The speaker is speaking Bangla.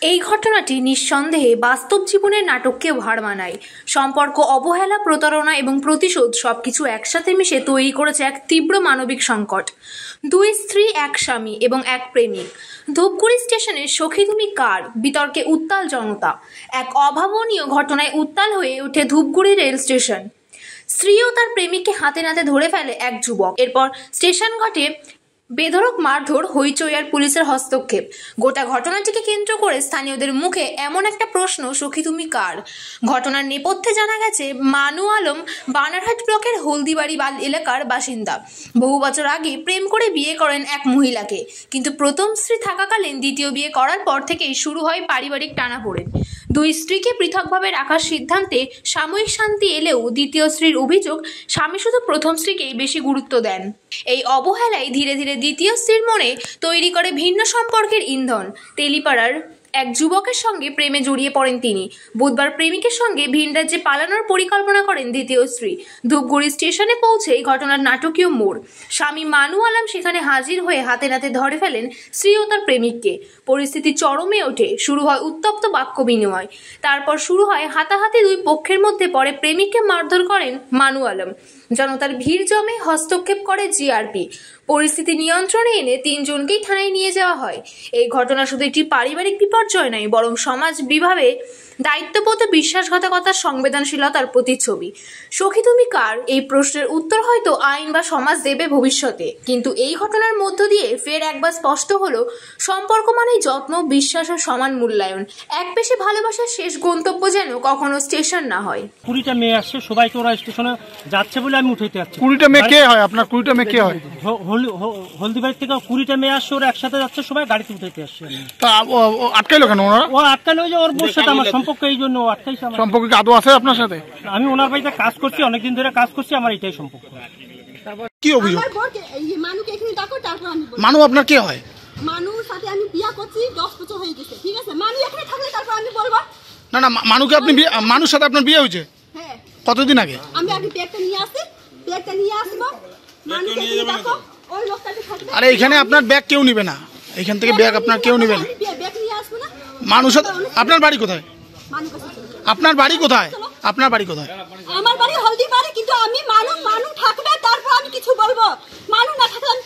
এই ঘটনাটি নিঃসন্দেহে বাস্তব জীবনের নাটককেও হার মানায়। সম্পর্ক, অবহেলা, প্রতারণা এবং প্রতিশোধ সবকিছু একসাথে মিশে তৈরি করেছে এক তীব্র মানবিক সংকট। দুই স্ত্রী, এক স্বামী এবং এক প্রেমিক। ধূপগুড়ি স্টেশনের সখী তুমি কার বিতর্কে উত্তাল জনতা। এক অভাবনীয় ঘটনায় উত্তাল হয়ে ওঠে ধূপগুড়ি রেল স্টেশন। স্ত্রী ও তার প্রেমিককে হাতে নাতে ধরে ফেলে এক যুবক। এরপর স্টেশন ঘটে বেধড়ক মারধর, হইচই আর পুলিশের হস্তক্ষেপ। গোটা ঘটনাটিকে কেন্দ্র করে স্থানীয়দের মুখে এমন একটা প্রশ্ন, সখী তুমি কার। ঘটনার নেপথ্যে জানা গেছে, মানু আলম বানারহাট ব্লকের হলদিবাড়ি এলাকার বাসিন্দা। বহু বছর আগে প্রেম করে বিয়ে করেন এক মহিলাকে, কিন্তু প্রথম স্ত্রী থাকাকালীন দ্বিতীয় বিয়ে করার পর থেকেই শুরু হয় পারিবারিক টানাপোড়েন। দুই স্ত্রীকে পৃথকভাবে রাখার সিদ্ধান্তে সাময়িক শান্তি এলেও দ্বিতীয় স্ত্রীর অভিযোগ, স্বামী শুধু প্রথম স্ত্রীকেই বেশি গুরুত্ব দেন। এই অবহেলাই ধীরে ধীরে দ্বিতীয় স্ত্রীর মনে তৈরি করে ভিন্ন সম্পর্কের ইন্ধন। তেলিপাড়ার এক যুবকের সঙ্গে প্রেমে জড়িয়ে পড়েন তিনি। বুধবার প্রেমিকের সঙ্গে ভিন রাজ্যে পালানোর পরিকল্পনা করেন দ্বিতীয় স্ত্রী। ধূপগুড়ি স্টেশনে পৌঁছেই ঘটনার নাটকীয় মোড়। স্বামী মানু আলম সেখানে হাজির হয়ে হাতে নাতে ধরে ফেলেন স্ত্রী ও তার প্রেমিককে। পরিস্থিতি চরমে ওঠে, শুরু হয় উত্তপ্ত বাক্য বিনিময়। তারপর শুরু হয় হাতাহাতি। দুই পক্ষের মধ্যে পরে প্রেমিককে মারধর করেন মানু আলম। জনতার ভিড় জমে, হস্তক্ষেপ করে জিআরপি। পরিস্থিতি নিয়ন্ত্রণে এনে তিনজনকেই থানায় নিয়ে যাওয়া হয়। এই ঘটনা শুধু একটি পারিবারিক বিপর্যয় নয়, বরং সমাজ বিভাবে দায়িত্ববোধ, বিশ্বাসঘাতকতার, সংবেদনশীলতার প্রতিচ্ছবি। সখী তুমি কার এই প্রশ্নের উত্তর হয়তো আইন বা সমাজ দেবে ভবিষ্যতে, কিন্তু এই ঘটনার মধ্য দিয়ে ফের একবার স্পষ্ট হলো, সম্পর্ক মানেই যত্ন, বিশ্বাস ও সমান মূল্যায়ন। এক পেশে ভালোবাসার শেষ গন্তব্য যেন কখনো স্টেশন না হয়। 20টা মেয়ে আসছে, সবাইকে ওরা স্টেশনে যাচ্ছে বলে আমি উঠাইতে যাচ্ছি। 20টা মেয়ে কে হয় আপনার? 20টা মেয়ে কে হয়? হলদিবাড়ি থেকে 20টা মেয়ে আসছে, ওরা একসাথে যাচ্ছে, সবাই গাড়িতে উঠাইতে আসছে। আটকাইলো কেন ওরা? ও আটকালো যে ওর বোর সাথে আমার সম্পর্ক, এই জন্য আটকাইছে। সম্পর্ক কি আদৌ আছে আপনার সাথে? আমি ওনার বাড়িতে কাজ করছি, অনেকদিন ধরে কাজ করছি, আমার এটাই সম্পর্ক। কি অভিযোগ? মানু আপনার কে হয়? মানুর সাথে আমি বিয়ে করছি, 10 বছর হয়ে গেছে, ঠিক আছে? মানু এখানে থাকলে তারপর আমি বলবো। না না, মানুকে আপনি মানুর সাথে আপনার বিয়ে হয়েছে? হ্যাঁ। কতদিন আগে? আমি আগে ব্যাগটা নিয়ে আসবো, মানুকে দেখো, ওই লোকটাকে থাকবে। আরে এখানে আপনার ব্যাগ কেউ নিবে না, এখান থেকে ব্যাগ আপনার কেউ নিবে না। ব্যাগ নিয়ে আসবো না। মানুর সাথে আপনার বাড়ি কোথায়? আপনার বাড়ি কোথায়? আপনার বাড়ি কোথায়? আমার বাড়ি হলদিবাড়ি, কিন্তু আমি মানু থাকবে তারপর আমি কিছু বলবো। মানু না থাকলে আমি